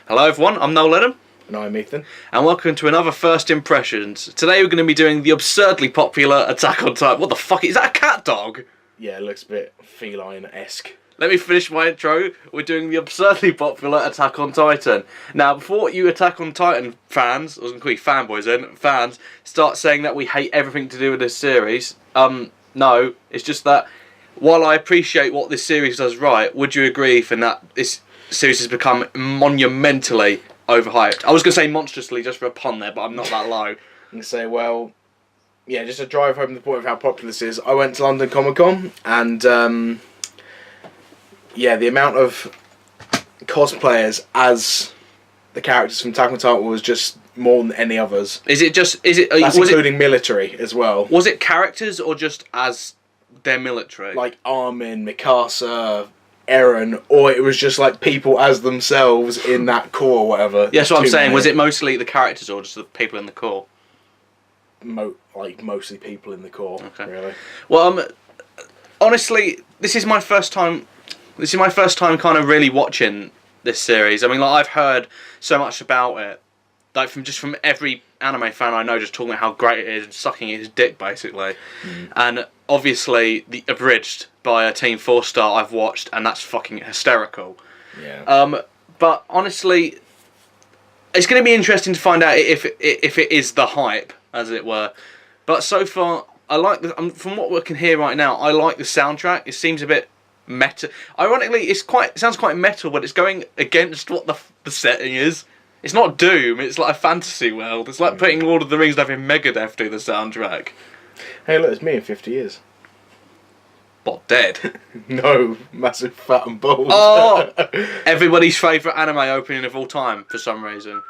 Hello everyone, I'm Noel Lennon. And I'm Ethan. And welcome to another First Impressions. Today we're going to be doing the absurdly popular Attack on Titan. What the fuck, is that a cat dog? Yeah, it looks a bit feline-esque. Let me finish my intro. We're doing the absurdly popular Attack on Titan. Now, before you Attack on Titan fans, I was going to call you fanboys then, fans, start saying that we hate everything to do with this series, no, it's just that while I appreciate what this series does right, would you agree, Ethan, that this series has become monumentally overhyped? I was going to say monstrously just for a pun there, but I'm not that low. And say, well, yeah, just to drive home the point of how popular this is, I went to London Comic Con and, yeah, the amount of cosplayers as the characters from Attack on Titan was just more than any others. That's including military as well. Was it characters or just as their military? Like Armin, Mikasa, Eren, or it was just like people as themselves in that core or whatever. Yeah, that's what I'm saying. Was it mostly the characters or just the people in the core? Mostly people in the core, okay. Really. Well, honestly, this is my first time kind of really watching this series. I mean, like, I've heard so much about it, like from every anime fan I know, just talking about how great it is and sucking his dick basically. And obviously the abridged by a Team 4-star I've watched, and that's fucking hysterical. Yeah. But honestly, it's going to be interesting to find out if it is the hype, as it were. But so far, I like from what we can hear right now, I like the soundtrack. It seems a bit meta. Ironically, it sounds quite metal, but it's going against what the setting is. It's not Doom, it's like a fantasy world. It's like putting Lord of the Rings and having Megadeth do the soundtrack. Hey look, it's me in 50 years. What, dead? No, massive fat and bald. Oh! Everybody's favourite anime opening of all time, for some reason.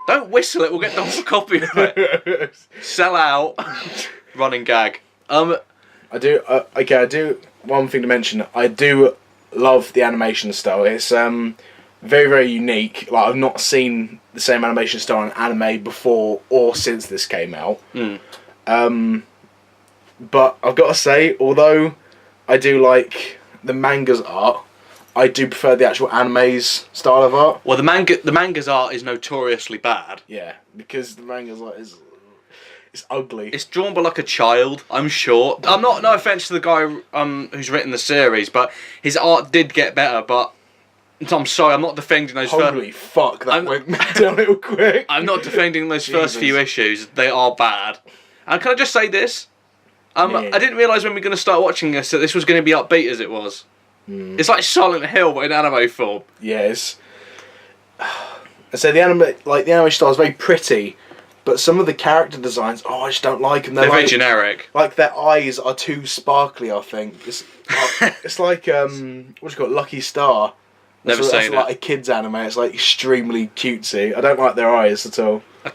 Don't whistle it, we'll get the copyright. Sell out. Running gag. I do, one thing to mention, I do love the animation style. It's, very, very unique. Like, I've not seen the same animation style in anime before or since this came out. But I've got to say, although I do like the manga's art, I do prefer the actual anime's style of art. Well, the manga's art is notoriously bad. Yeah, because the manga's art is... It's ugly. It's drawn by like a child, I'm sure. No offence to the guy who's written the series, but his art did get better, but... I'm sorry, I'm not defending those Holy fuck, that went down real quick. I'm not defending those first few issues. They are bad. And can I just say this? I didn't realise when we were going to start watching this that this was going to be upbeat as it was. It's like Silent Hill, but in anime form. Yes. I say the anime style is very pretty, but some of the character designs, I just don't like them. They're very generic. Like, their eyes are too sparkly, I think. It's like, what do you call it, Lucky Star. Never seen it. It's like a kids' anime. It's like extremely cutesy. I don't like their eyes at all. It's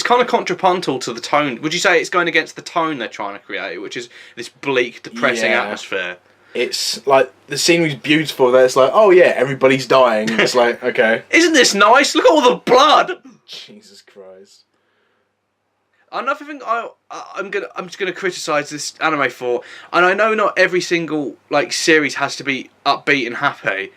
kind of contrapuntal to the tone. Would you say it's going against the tone they're trying to create, which is this bleak, depressing atmosphere? It's like the scenery's beautiful. There, it's like, oh yeah, everybody's dying. It's like, okay. Isn't this nice? Look at all the blood. Jesus Christ. Another thing I'm just gonna criticise this anime for, and I know not every single series has to be upbeat and happy,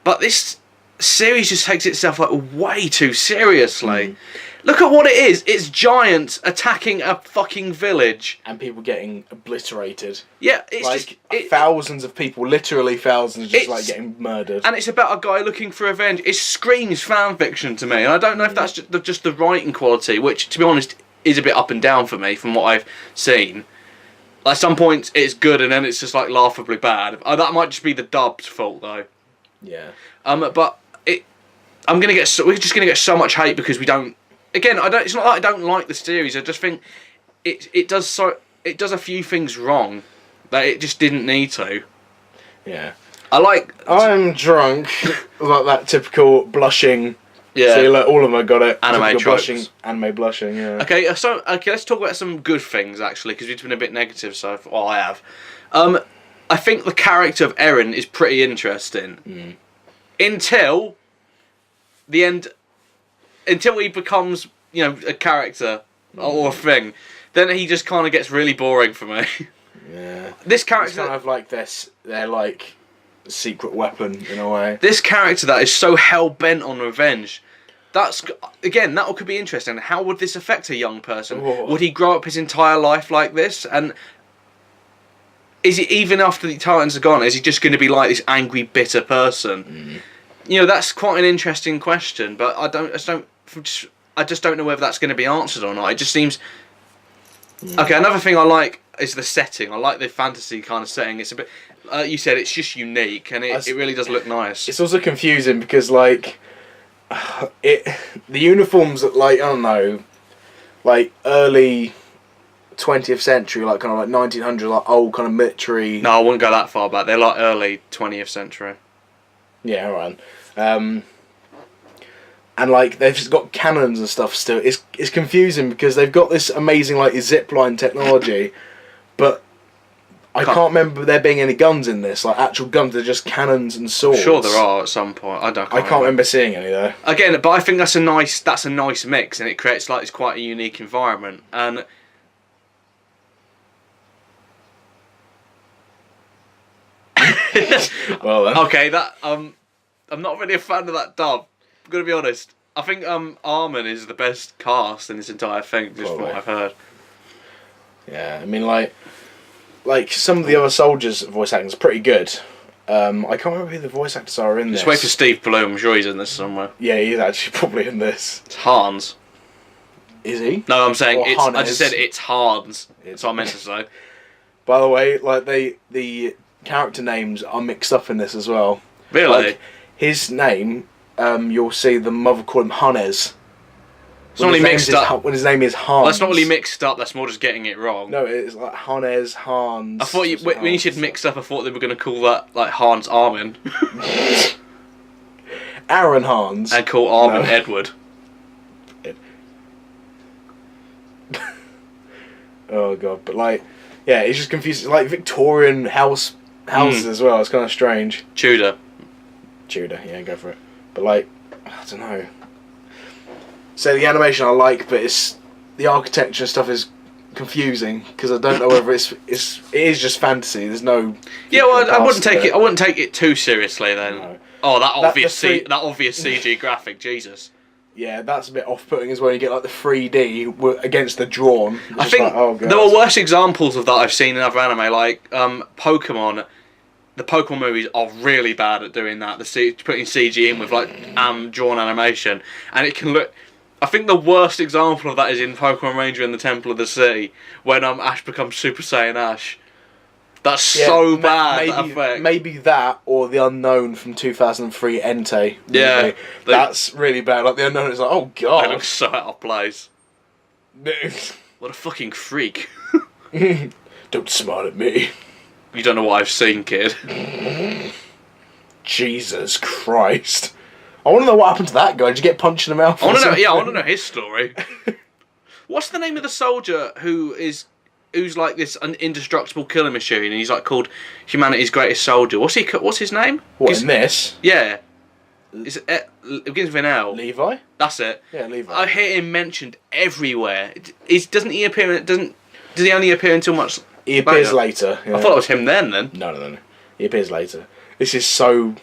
but this series just takes itself way too seriously. Look at what it is. It's giants attacking a fucking village. And people getting obliterated. Yeah, it's thousands of people, literally thousands, just getting murdered. And it's about a guy looking for revenge. It screams fanfiction to me, and I don't know if that's just the writing quality, which, to be honest, is a bit up and down for me from what I've seen. At some points it's good, and then it's just laughably bad. That might just be the dub's fault, though. Yeah. But we're just gonna get so much hate because we don't. Again, it's not that I don't like the series. I just think it does a few things wrong that it just didn't need to. Yeah. I'm drunk, like that typical blushing. Yeah. See, all of them got it. Anime blushing. Anime blushing. Yeah. Okay. Let's talk about some good things actually, because we've been a bit negative. So, I have. I think the character of Eren is pretty interesting. Until the end, until he becomes, a character or a thing, then he just kind of gets really boring for me. Yeah. This character it's kind of like this. They're like secret weapon in a way. This character that is so hell bent on revenge. That's again, that could be interesting. How would this affect a young person? Oh. Would he grow up his entire life like this? And is it even after the Titans are gone? Is he just going to be like this angry, bitter person? You know, that's quite an interesting question. But I just don't know whether that's going to be answered or not. It just seems. Okay, another thing I like is the setting. I like the fantasy kind of setting. It's a bit. You said it's just unique, and it really does look nice. It's also confusing because like. The uniforms that like I don't know, like early 20th century, like kind of like 1900, like old kind of military. No, I wouldn't go that far back. They're like early 20th century. Yeah, alright. And like they've just got cannons and stuff still. It's confusing because they've got this amazing like zipline technology, but I can't remember there being any guns in this, like actual guns. They're just cannons and swords. Sure, there are at some point. I can't remember seeing any though. Again, but I think that's a nice mix, and it creates like it's quite a unique environment. And well then, okay, that I'm not really a fan of that dub. I'm gonna be honest. I think Armin is the best cast in this entire thing, just from what I've heard. Yeah, I mean like some of the other soldiers' voice acting is pretty good. I can't remember who the voice actors are in this. Just wait for Steve Bloom. I'm sure he's in this somewhere. Yeah, he's actually probably in this. It's Hans. Is he? No, I'm saying Or it's. I Hannes. just said it's Hans. That's what I meant to say. By the way, like the character names are mixed up in this as well. Really? Like, his name, you'll see the mother call him Hannes. It's not really mixed up. When his name is Hans. Well, that's not really mixed up. That's more just getting it wrong. No, it's like Hannes, Hans. I thought when you said mixed up, I thought they were going to call that like Hans Armin. Aaron Hans. And call Armin Edward. Oh god, but like, yeah, it's just confusing. Like Victorian houses as well. It's kind of strange. Tudor, yeah, go for it. But like, I don't know. So the animation I like, but it's the architecture and stuff is confusing because I don't know whether it is just fantasy. There's no. Yeah, well, I wouldn't take it. I wouldn't take it too seriously then. No. Oh, that obvious CG graphic, Jesus. Yeah, that's a bit off-putting as well. You get like the 3D against the drawn. I think like, oh, God. there were worse examples of that I've seen in other anime, like Pokemon. The Pokemon movies are really bad at doing that. Putting CG in with like drawn animation, and it can look. I think the worst example of that is in Pokemon Ranger in the Temple of the Sea, when Ash becomes Super Saiyan Ash. That's so bad. That effect. Maybe that or the Unknown from 2003 Entei. Yeah, that's really bad. Like the Unknown is like, oh god, that looks so out of place. What a fucking freak! Don't smile at me. You don't know what I've seen, kid. Jesus Christ! I want to know what happened to that guy. Did you get punched in the mouth? I want to know. Yeah, I want to know his story. What's the name of the soldier who's like this indestructible killing machine, and he's like called humanity's greatest soldier? What's his name? What in this? Yeah, it begins with an L. Levi. That's it. Yeah, Levi. I hear him mentioned everywhere. Doesn't he appear? Does he only appear until much? He appears later. Yeah. I thought it was him then. No. He appears later. This is so.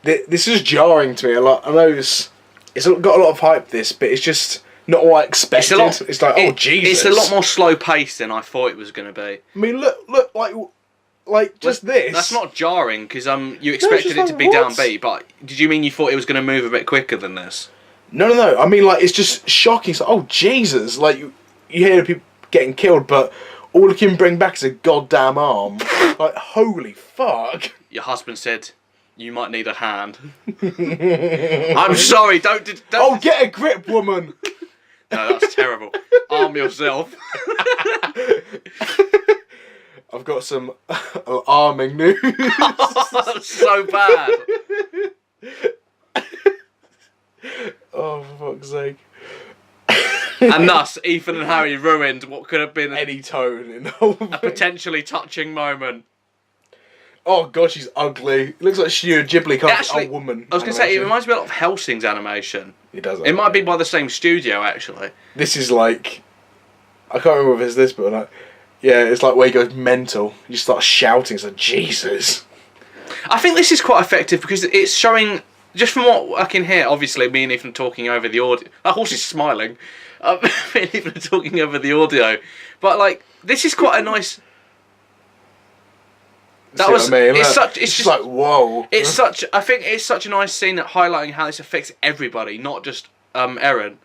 This is jarring to me a lot. I know it's got a lot of hype. This, but it's just. Not what I expected. It's like, oh Jesus! It's a lot more slow paced than I thought it was going to be. I mean, look, like just this. That's not jarring because you expected it to be downbeat, but did you mean you thought it was going to move a bit quicker than this? No. I mean, like it's just shocking. It's like, oh Jesus! Like you hear people getting killed, but all he can bring back is a goddamn arm. Like holy fuck! Your husband said. You might need a hand. I'm sorry, don't. Oh, get a grip, woman! No, that's terrible. Arm yourself. I've got some arming news. That's so bad. Oh, for fuck's sake. And thus, Ethan and Harry ruined what could have been any tone in the whole thing. A potentially touching moment. Oh god, she's ugly. It looks like Studio Ghibli can't be a woman. I was going to say, it reminds me a lot of Hellsing's animation. It does. It might be by the same studio, actually. This is like... I can't remember if it's this, but like... Yeah, it's like where he goes mental. He just starts shouting. It's like, Jesus. I think this is quite effective because it's showing, just from what I can hear, obviously, me and Ethan talking over the audio. That horse is smiling. Me and Ethan talking over the audio. But, like, this is quite a nice... That was. What I mean? It's Look, such. It's just like, whoa. It's such. I think it's such a nice scene at highlighting how this affects everybody, not just Eren.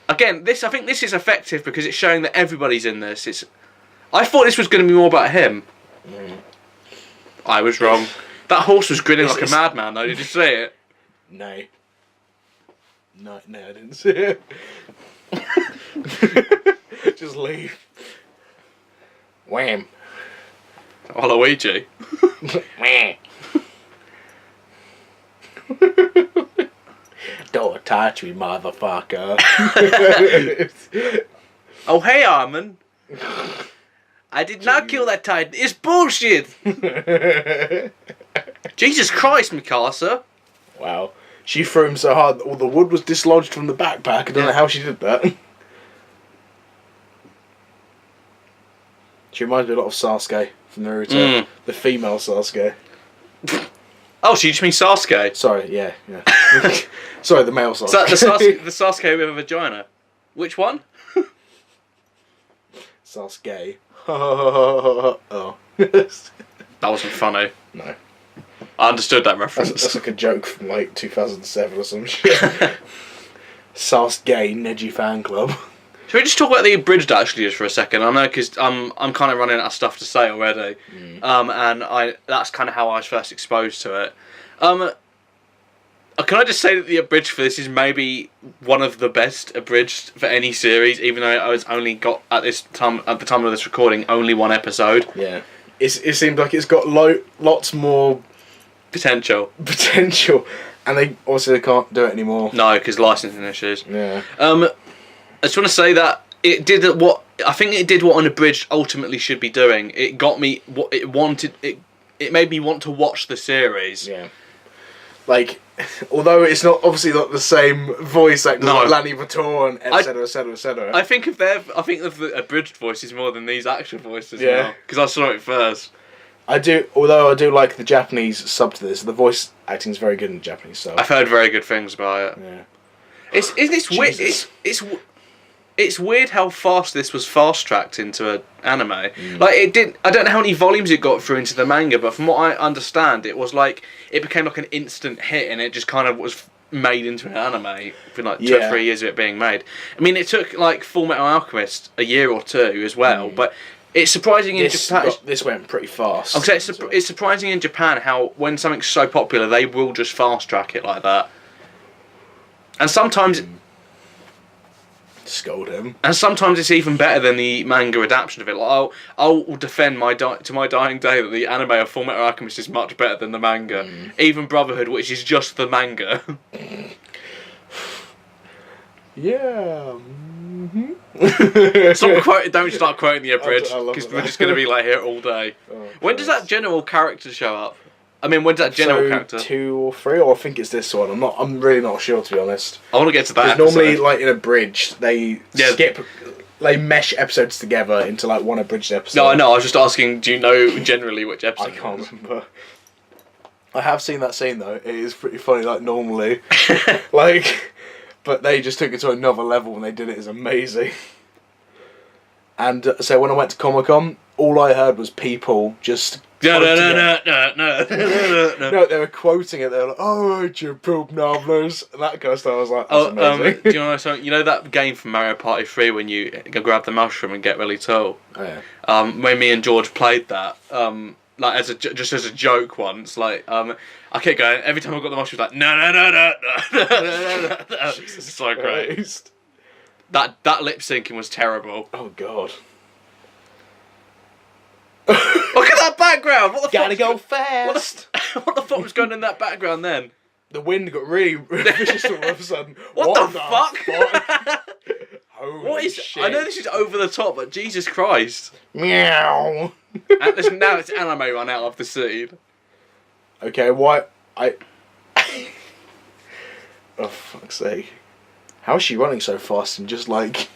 Again, I think this is effective because it's showing that everybody's in this. I thought this was going to be more about him. I was wrong. That horse was grinning like a madman, though. Did you see it? No. No, I didn't see it. Just leave. Wham. Waluigi. Don't touch me, motherfucker. Oh, hey, Armin. I did not kill that Titan. It's bullshit. Jesus Christ, Mikasa. Wow. She threw him so hard that all the wood was dislodged from the backpack. I don't know how she did that. She reminds me a lot of Sasuke from Naruto. The female Sasuke. Oh, so you just mean Sasuke? Sorry, yeah. Sorry, the male Sasuke. The Sasuke with a vagina. Which one? Sasuke. Oh. That wasn't funny. No. I understood that reference. That's like a joke from like 2007 or some shit. Sasuke Neji fan club. Should we just talk about the abridged actually just for a second? I know because I'm kind of running out of stuff to say already, and that's kind of how I was first exposed to it. Can I just say that the abridged for this is maybe one of the best abridged for any series, even though I was only got at the time of this recording only one episode. Yeah, it seems like it's got lots more potential, and they can't do it anymore. No, because licensing issues. Yeah. I just want to say that it did what I think it did what an abridged ultimately should be doing. It got me what it wanted. It made me want to watch the series. Yeah. Like, although it's obviously not the same voice actors like Lanny Vitor and etc. I think the abridged voices more than these actual voices. Yeah. Because I saw it first. Although I do like the Japanese sub to this. The voice acting is very good in the Japanese sub. I've heard very good things about it. Yeah. It's weird. It's weird how fast this was fast tracked into an anime. Like it didn't. I don't know how many volumes it got through into the manga, but from what I understand, it was like it became like an instant hit, and it just kind of was made into an anime for like 2 or 3 years of it being made. I mean, it took like Full Metal Alchemist a year or two as well, but it's surprising in Japan. This went pretty fast. Okay, it's surprising in Japan how when something's so popular, they will just fast track it like that, and sometimes. Scold him. And sometimes it's even better than the manga adaptation of it. Like I'll defend to my dying day that the anime of Full Metal Alchemist is much better than the manga. Even Brotherhood, which is just the manga. Yeah. Don't start quoting the abridged because we're just going to be like here all day. When does that general character show up? I mean, when's that general character? 2 or 3, or I think it's this one. I'm really not sure, to be honest. I want to get to that. Because normally, like in a bridge, they mesh episodes together into like one abridged episode. No, I know. I was just asking. Do you know generally which episode? I can't remember. I have seen that scene though. It is pretty funny. Like normally, but they just took it to another level when they did it. It's amazing. And so when I went to Comic-Con, all I heard was people just. No. No, they were quoting it. They were like, "Oh, you poop nobblers," and that kind of stuff. I was like, "That's amazing." Do you know something? You know that game from Mario Party 3 when you go grab the mushroom and get really tall? Oh yeah. When me and George played that, like just as a joke once, like I kept going every time I got the mushroom, like no. It's so great. That lip syncing was terrible. Oh god. Look at that background! What the Gotta go fast! What the fuck was going on in that background then? The wind got really vicious all of a sudden. What the fuck? Holy what is? shit. I know this is over the top, but Jesus Christ! Meow. Now it's anime run out of the scene. Okay, why? Oh fuck's sake! How is she running so fast and just like?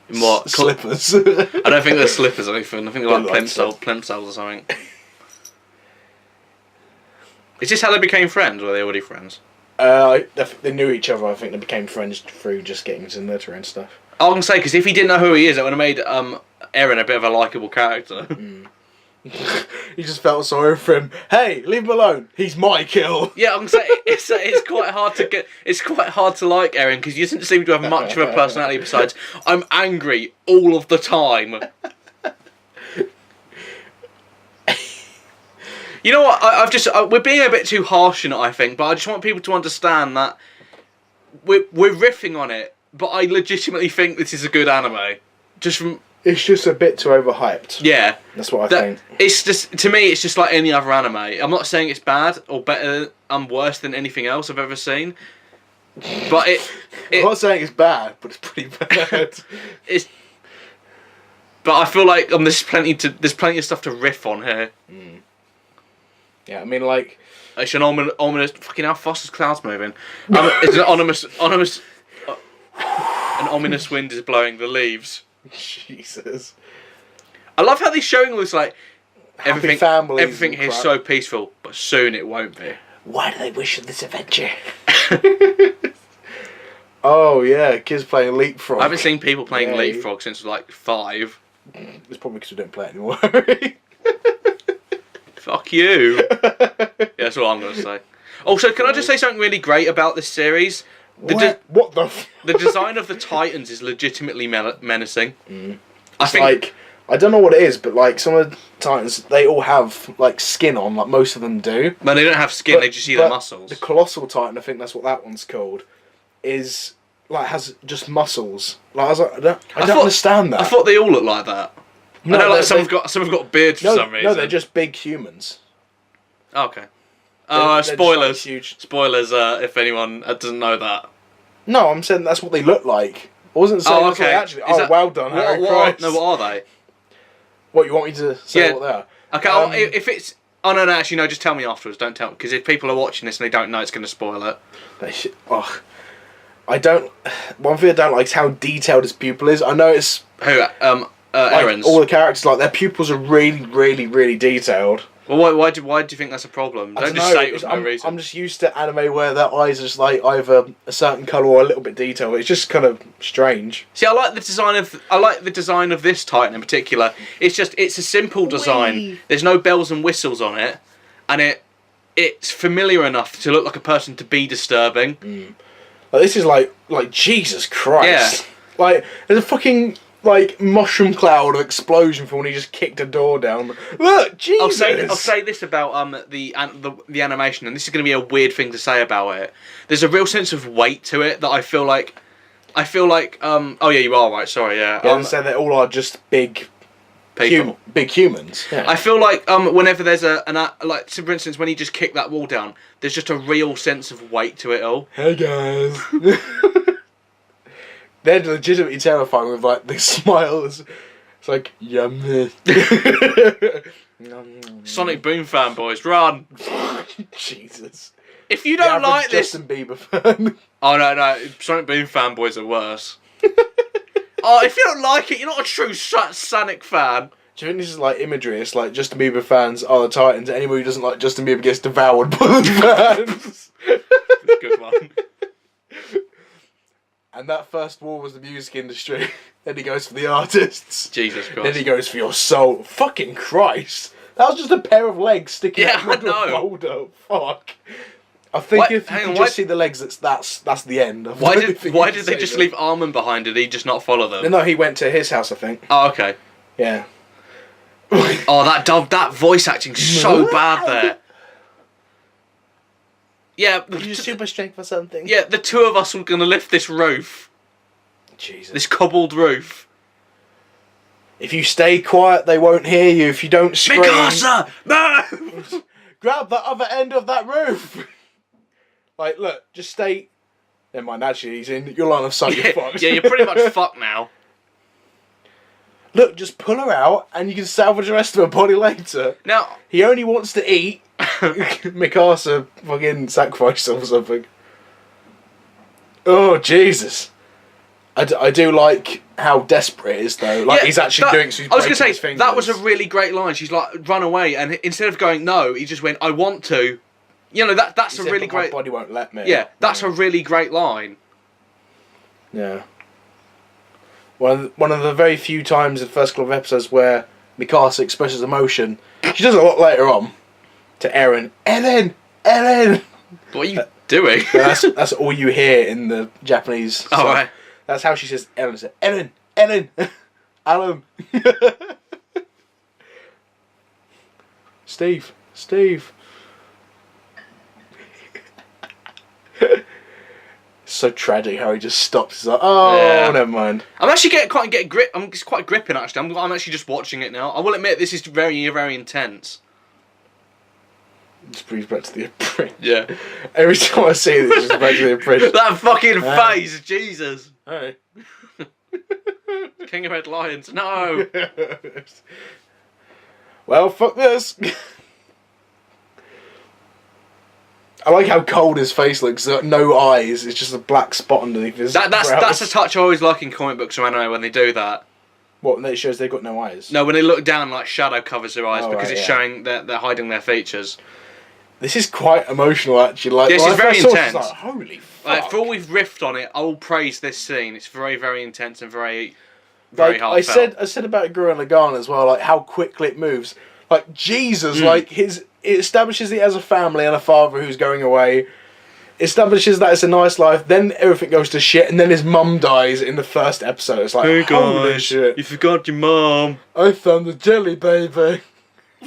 In what? Slippers. I don't think they're slippers or anything. I think they're like They're like plimsolls or something. Is this how they became friends, or were they already friends? They knew each other. I think they became friends through just getting to litter and stuff. I was going to say, because if he didn't know who he is, it would have made Eren a bit of a likeable character. He just felt sorry for him. Hey, leave him alone. He's my kill. Yeah, I'm saying it's quite hard to get. It's quite hard to like Eren because he doesn't seem to have much of a personality. Besides, I'm angry all of the time. You know what? We're being a bit too harsh in it, I think. But I just want people to understand that we're riffing on it. But I legitimately think this is a good anime. It's just a bit too overhyped. Yeah, that's what I think. It's just, to me, it's just like any other anime. I'm not saying it's bad or better and worse than anything else I've ever seen. But I'm not saying it's bad, but it's pretty bad. But I feel like there's plenty of stuff to riff on here. Mm. Yeah, I mean, like, it's an ominous. Fucking how fast is clouds moving? It's an ominous wind is blowing the leaves. Jesus. I love how they're showing all this, like, Happy families. Everything here's so peaceful, but soon it won't be. Why do they wish for this adventure? Oh yeah, kids playing leapfrog. I haven't seen people playing leapfrog since like 5. It's probably because we don't play it anymore. Fuck you. Yeah, that's what I'm going to say. Also, can I just say something really great about this series? What the? The design of the Titans is legitimately menacing. I don't know what it is, but like some of the Titans, they all have like skin on, like most of them do. But they don't have skin; they just see their muscles. The Colossal Titan, I think that's what that one's called, is like has just muscles. Like I was like, I don't understand that. I thought they all look like that. No, I know, like some have got beards for some reason. No, they're just big humans. Okay. Spoilers. Spoilers. Huge. Spoilers. If anyone doesn't know that. No, I'm saying that's what they look like. I wasn't saying that's what they actually. Well done, Harry Christ. No, what are they? What, you want me to say what they are? Okay, if it's... Oh, no, actually, no, just tell me afterwards. Don't tell me. Because if people are watching this and they don't know, it's going to spoil it. They should... Oh. I don't... One thing I don't like is how detailed his pupil is. I know it's... Who? Eren's? All the characters, like, their pupils are really, really, really detailed. Well, why do you think that's a problem? Don't just say it with no reason. I'm just used to anime where their eyes are just like either a certain colour or a little bit detailed. It's just kind of strange. See, I like the design of this Titan in particular. It's a simple design. Whee! There's no bells and whistles on it, and it's familiar enough to look like a person to be disturbing. Mm. Like this is like Jesus Christ. Yeah. Like there's a fucking like mushroom cloud of explosion from when he just kicked a door down. Look, Jesus. I'll say this about the animation, and this is going to be a weird thing to say about it. There's a real sense of weight to it that I feel like. Oh yeah, you are right. Sorry, yeah. Yeah, so they all are just big people, big humans. Yeah. I feel like whenever there's like, so for instance, when he just kicked that wall down, there's just a real sense of weight to it all. Hey guys. They're legitimately terrifying with like the smiles. It's like yummy. Sonic Boom fanboys, run! Jesus. If you don't like this, Justin Bieber fan. Oh no, Sonic Boom fanboys are worse. Oh, if you don't like it, you're not a true Sonic fan. Do you think this is like imagery? It's like Justin Bieber fans are the Titans. Anyone who doesn't like Justin Bieber gets devoured by the fans. Good one. And that first war was the music industry. Then he goes for the artists. Jesus Christ. Then he goes for your soul. Fucking Christ. That was just a pair of legs sticking out of a boulder. Fuck. I think if you can just see the legs, that's the end. Why did they just leave Armin behind? Did he just not follow them? No, he went to his house, I think. Oh, okay. Yeah. Oh, that voice acting's so bad there. Yeah, you super strength for something. Yeah, the two of us were gonna lift this roof. Jesus. This cobbled roof. If you stay quiet, they won't hear you. If you don't scream, Mikasa, no! Grab the other end of that roof. Like, look, just stay. Never mind. Actually, he's in your line of sight. Yeah, you're fucked. Yeah, you're pretty much fucked now. Look, just pull her out, and you can salvage the rest of her body later. Now he only wants to eat. Mikasa fucking sacrificed or something. Oh Jesus! I do like how desperate it is though. Like he's actually doing. So he's I was gonna breaking say his that was a fingers. really great line. She's like, "Run away," and instead of going no, he just went, "I want to." You know that's He a said, really "But my great. body won't let me." Yeah, that's a really great line. Yeah. One of the very few times in the first couple of episodes where Mikasa expresses emotion. She does it a lot later on to Eren. Eren! What are you doing? That's all you hear in the Japanese. Oh, right. That's how she says Eren. She says, Eren! Alan! Steve! So tragic how he just stops. He's like, never mind. I'm actually quite grip. It's quite gripping actually. I'm actually just watching it now. I will admit this is very, very intense. Just brings back to the apprentice. Yeah. Every time I see this, it's back to the apprentice. That fucking face, Jesus. Hey. King of Red Lions, no. Well, fuck this. I like how cold his face looks. No eyes. It's just a black spot underneath his. That's a touch I always like in comic books or anime when they do that. What? When it shows they've got no eyes. No, when they look down, like shadow covers their eyes because right, it's showing that they're hiding their features. This is quite emotional, actually. Like This when is I very first saw it, I intense. was like, holy fuck! For all we've riffed on it, I will praise this scene. It's very, very intense and very, very Like heartfelt. I said about Gurren Lagann as well. Like how quickly it moves. Like Jesus, like it establishes it as a family and a father who's going away. Establishes that it's a nice life, then everything goes to shit, and then his mum dies in the first episode. It's like, Hey holy guys, shit! you forgot your mum. I found the jelly baby.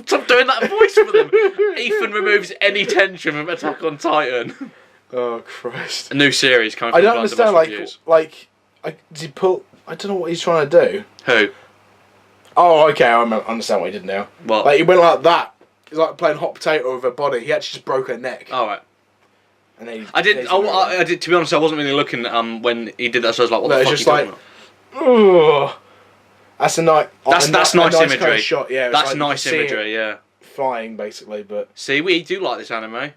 Stop doing that voice for them. Ethan removes any tension from Attack on Titan. Oh Christ! A new series coming from I don't Blunderbuss understand. Reviews. Did he pull? I don't know what he's trying to do. Who? Oh, okay, I understand what he did now. What? Like he went like that. He's like playing hot potato with her body. He actually just broke her neck. All right. And then I did. To be honest, I wasn't really looking when he did that. So I was like, "What the fuck?" It's just like, ugh. That's a nice. That's nice imagery. Kind of shot. Yeah, that's like, nice imagery. Yeah. Flying basically, but see, we do like this anime.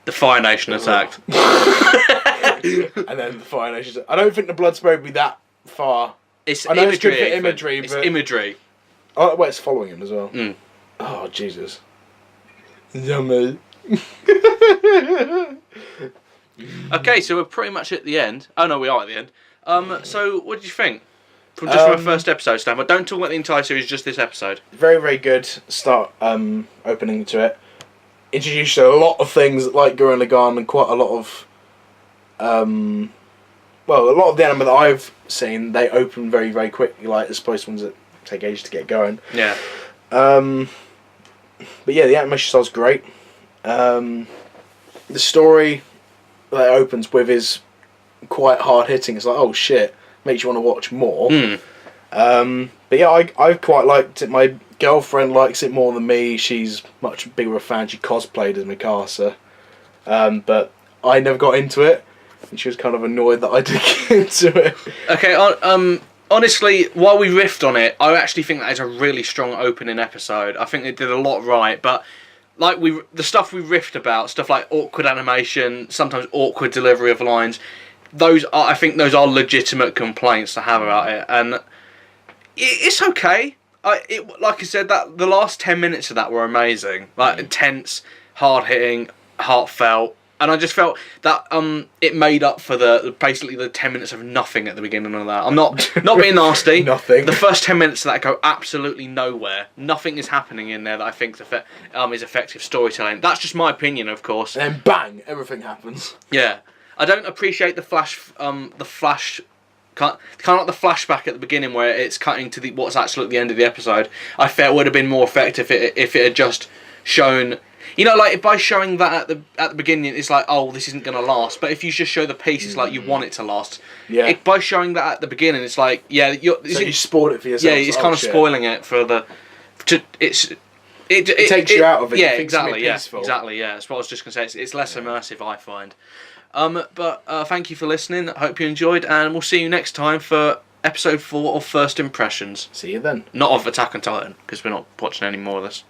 The Fire Nation attacked. and then the Fire Nation. I don't think the blood spray would be that far. It's I know imagery. it's good for imagery, it's but imagery. I like where it's following him as well. Mm. Oh Jesus. Yummy. Okay, so we're pretty much at the end. Oh no, we are at the end. So what did you think? From our first episode standpoint, don't talk about the entire series, just this episode. Very, very good start. Opening to it. Introduced a lot of things like Gurren Lagann and quite a lot of. Well, a lot of the anime that I've seen, they open very, very quickly. Like as opposed to ones that take ages to get going. Yeah. But yeah, the animation style's great. The story that it opens with is quite hard hitting. It's like, oh shit, makes you want to watch more. But yeah, I quite liked it. My girlfriend likes it more than me. She's much bigger a fan. She cosplayed as Mikasa, but I never got into it, and she was kind of annoyed that I did get into it. Okay, honestly, while we riffed on it, I actually think that is a really strong opening episode. I think they did a lot right, but like the stuff we riffed about, stuff like awkward animation, sometimes awkward delivery of lines, I think those are legitimate complaints to have about it, and it's okay. Like I said, that the last 10 minutes of that were amazing, like intense, hard hitting, heartfelt. And I just felt that it made up for basically the 10 minutes of nothing at the beginning of that. I'm not being nasty. Nothing. The first 10 minutes of that go absolutely nowhere. Nothing is happening in there that I think is effective storytelling. That's just my opinion, of course. And then bang, everything happens. Yeah, I don't appreciate the flash, kind of like the flashback at the beginning where it's cutting to what's actually at the end of the episode. I felt it would have been more effective if it had just shown. You know, like by showing that at the beginning, it's like, oh, this isn't going to last. But if you just show the pieces like you want it to last, yeah. By showing that at the beginning, it's like, yeah, you spoiled it for yourself. Yeah, it's kind of spoiling it for the. It takes you out of it. Yeah, You think it's exactly. Yeah, peaceful. exactly. Yeah, that's what I was just going to say. It's less immersive, I find. But thank you for listening. I hope you enjoyed, and we'll see you next time for episode 4 of First Impressions. See you then. Not of Attack on Titan, because we're not watching any more of this.